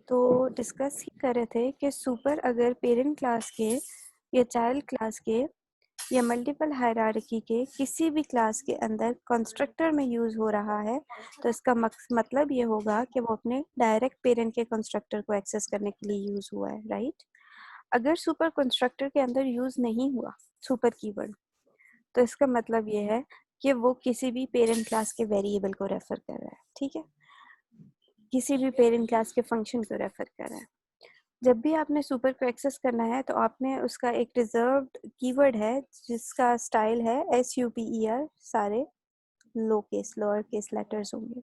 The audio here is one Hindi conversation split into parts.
तो डिस्कस ही कर रहे थे कि सुपर अगर पेरेंट क्लास के या चाइल्ड क्लास के या मल्टीपल हायरार्की के किसी भी क्लास के अंदर कंस्ट्रक्टर में यूज़ हो रहा है तो इसका मतलब ये होगा कि वो अपने डायरेक्ट पेरेंट के कंस्ट्रक्टर को एक्सेस करने के लिए यूज़ हुआ है, राइट। अगर सुपर कंस्ट्रक्टर के अंदर यूज़ नहीं हुआ सुपर कीवर्ड तो इसका मतलब ये है कि वो किसी भी पेरेंट क्लास के वेरिएबल को रेफर कर रहा है, ठीक है, किसी भी पेरेंट क्लास के फंक्शन को रेफर कर रहा है। जब भी आपने सुपर को एक्सेस करना है तो आपने उसका एक रिजर्व्ड कीवर्ड है जिसका स्टाइल है SUPER, सारे लोअर केस लेटर्स होंगे।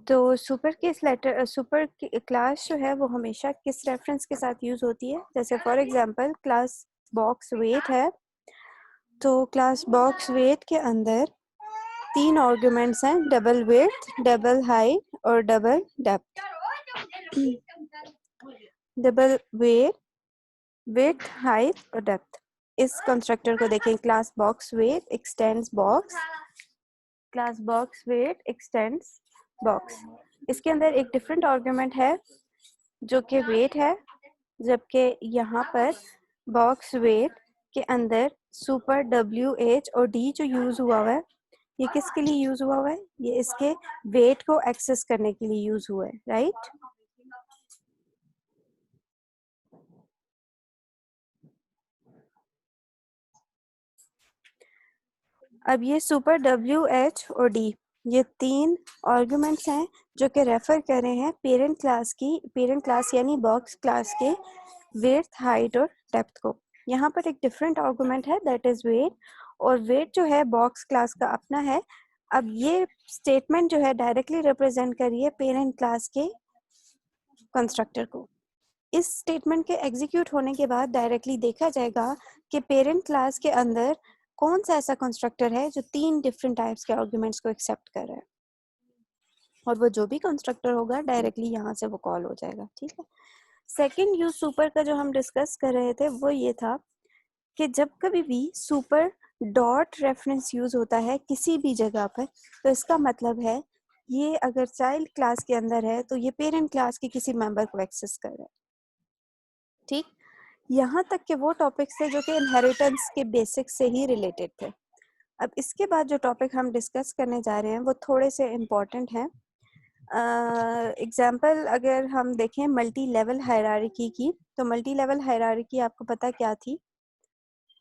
तो सुपर क्लास जो है वो हमेशा किस रेफरेंस के साथ यूज होती है, जैसे for example class box weight है तो क्लास बॉक्स वेट के अंदर 3 आर्गुमेंट्स हैं, डबल वेट, डबल हाइट और double depth. Double weight, width, height और डेप्थ। इस कंस्ट्रक्टर को देखें, class box weight extends box, class box weight extends box. इसके अंदर एक डिफरेंट आर्गुमेंट है जो कि वेट है, जबकि यहाँ पर बॉक्स वेट के अंदर सुपर WH और D जो यूज हुआ है ये किसके लिए यूज हुआ है, ये इसके वेट को एक्सेस करने के लिए यूज हुआ है, राइट। अब ये सुपर WH और D ये 3 आर्गुमेंट्स हैं जो कि रेफर कर रहे हैं पेरेंट क्लास यानी बॉक्स क्लास के विड्थ, हाइट और डेप्थ को। यहाँ पर एक डिफरेंट आर्गुमेंट है दैट इज वेट, और वेट जो है बॉक्स क्लास का अपना है। अब ये स्टेटमेंट जो है डायरेक्टली रिप्रेजेंट कर रही है पेरेंट क्लास के कंस्ट्रक्टर को। इस स्टेटमेंट के एग्जीक्यूट होने के बाद डायरेक्टली देखा जाएगा कि पेरेंट क्लास के अंदर कौन सा ऐसा कंस्ट्रक्टर है जो 3 डिफरेंट टाइप्स के आर्गुमेंट्स को एक्सेप्ट कर रहा है, और वो जो भी कंस्ट्रक्टर होगा डायरेक्टली यहाँ से वो कॉल हो जाएगा, ठीक है। सेकंड यूज सुपर का जो हम डिस्कस कर रहे थे वो ये था कि जब कभी भी सुपर डॉट रेफरेंस यूज होता है किसी भी जगह पर तो इसका मतलब है ये अगर चाइल्ड क्लास के अंदर है तो ये पेरेंट क्लास के किसी मेंबर को एक्सेस कर रहा है, ठीक। यहाँ तक के वो टॉपिक्स थे जो कि इनहेरिटेंस के बेसिक से ही रिलेटेड थे। अब इसके बाद जो टॉपिक हम डिस्कस करने जा रहे हैं वो थोड़े से इम्पोर्टेंट हैं। एग्जाम्पल अगर हम देखें मल्टी लेवल हायरार्की की, तो मल्टी लेवल हायरार्की आपको पता क्या थी,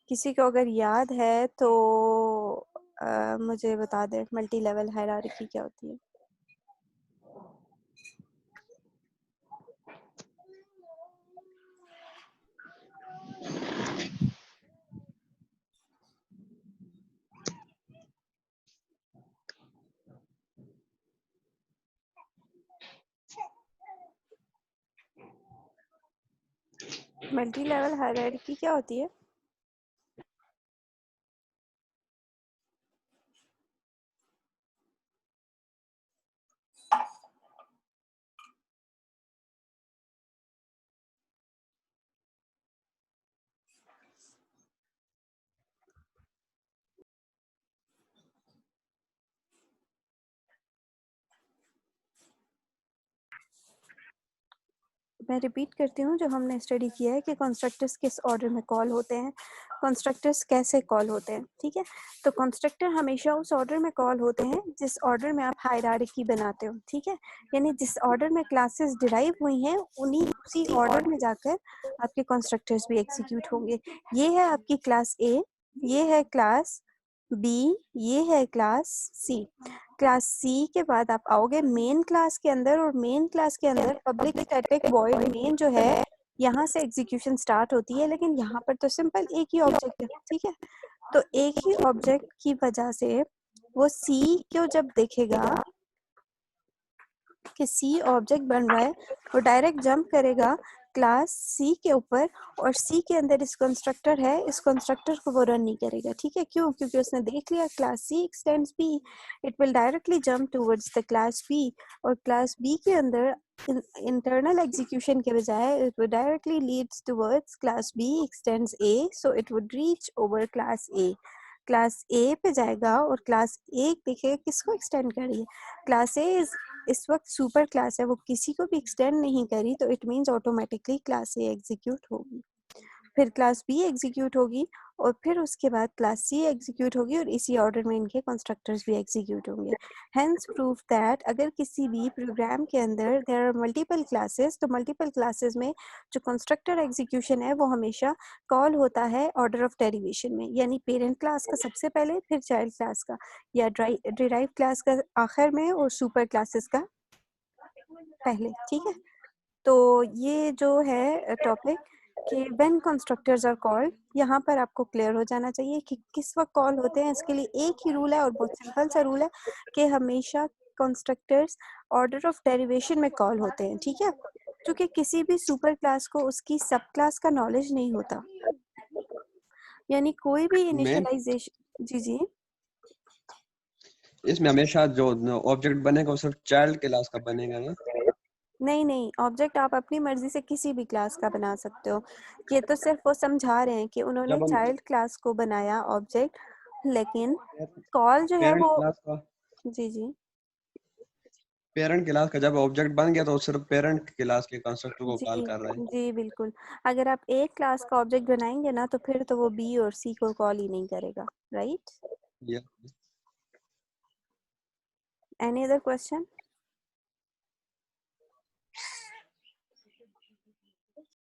किसी को अगर याद है तो मुझे बता दे मल्टी लेवल हायरार्की क्या होती है। मल्टी लेवल हायरार्की क्या होती है? मैं रिपीट करती हूँ जो हमने स्टडी किया है कि कंस्ट्रक्टर्स किस ऑर्डर में कॉल होते हैं, कंस्ट्रक्टर्स कैसे कॉल होते हैं, ठीक है। तो कंस्ट्रक्टर हमेशा उस ऑर्डर में कॉल होते हैं जिस ऑर्डर में आप हायरार्की बनाते हो, ठीक है, यानी जिस ऑर्डर में क्लासेस डिराइव हुई हैं उसी ऑर्डर में जाकर आपके कंस्ट्रक्टर्स भी एग्जीक्यूट होंगे। ये है आपकी क्लास A, ये है क्लास B, ये है क्लास C। क्लास C के बाद आप आओगे मेन क्लास के अंदर, और मेन क्लास के अंदर पब्लिक स्टैटिक वॉइड मेन जो है यहाँ से एग्जीक्यूशन स्टार्ट होती है, लेकिन यहाँ पर तो सिंपल एक ही ऑब्जेक्ट है, ठीक है। तो एक ही ऑब्जेक्ट की वजह से वो C को जब देखेगा कि C ऑब्जेक्ट बन रहा है वो डायरेक्ट जंप करेगा क्लास C के ऊपर, और C के अंदर इस कंस्ट्रक्टर है, इस कंस्ट्रक्टर को वो रन नहीं करेगा, ठीक है। क्यों? क्योंकि उसने देख लिया class C extends B, it will directly jump towards the class B, और क्लास B के अंदर इंटरनल एग्जीक्यूशन के बजाय it will directly leads towards class B extends A, so it would reach over class A। Class A पे जाएगा और क्लास A देखिए किसको एक्सटेंड कर रही है, क्लास A इज इस वक्त सुपर क्लास है, वो किसी को भी एक्सटेंड नहीं करी, तो it means automatically class A execute होगी, फिर क्लास बी एग्जीक्यूट होगी, और फिर उसके बाद क्लास सी एग्जीक्यूट होगी, और इसी ऑर्डर में इनके कंस्ट्रक्टर्स भी एग्जीक्यूट होंगे। हेंस प्रूफ दैट अगर किसी भी प्रोग्राम के अंदर देयर आर मल्टीपल क्लासेस, तो मल्टीपल क्लासेस में जो कंस्ट्रक्टर एग्जीक्यूशन है वो हमेशा कॉल होता है ऑर्डर ऑफ डेरिवेशन में, यानी पेरेंट क्लास का सबसे पहले, फिर चाइल्ड क्लास का या डिराइव क्लास का आखिर में, और सुपर क्लासेस का पहले। ठीक है, तो ये जो है टॉपिक कि व्हेन कंस्ट्रक्टर्स आर कॉल्ड, यहाँ पर आपको क्लियर हो जाना चाहिए कि किस वक्त कॉल होते हैं। इसके लिए एक ही रूल है और बहुत सिंपल सा रूल है कि हमेशा कंस्ट्रक्टर्स ऑर्डर ऑफ डेरिवेशन में कॉल होते हैं। ठीक है, क्योंकि किसी भी सुपर क्लास को उसकी सब क्लास का नॉलेज नहीं होता, यानी कोई भी मैम इनिशियलाइजेशन। जी जी, इसमें हमेशा जो ऑब्जेक्ट बनेगा वो सिर्फ चाइल्ड क्लास का बनेगा ना? नहीं नहीं, ऑब्जेक्ट आप अपनी मर्जी से किसी भी क्लास का बना सकते हो। ये तो सिर्फ वो समझा रहे हैं कि उन्होंने जब हम चाइल्ड क्लास को बनाया ऑब्जेक्ट, लेकिन कॉल जो है पेरेंट वो। क्लास का जी जी पेरेंट क्लास का जब ऑब्जेक्ट बन गया तो वो सिर्फ पेरेंट क्लास के कंस्ट्रक्टर को कॉल जी कर रहा है। जी बिल्कुल। अगर आप एक क्लास का ऑब्जेक्ट बनाएंगे ना, तो फिर तो वो बी और सी को कॉल ही नहीं करेगा, राइट? ये एनी अदर क्वेश्चन?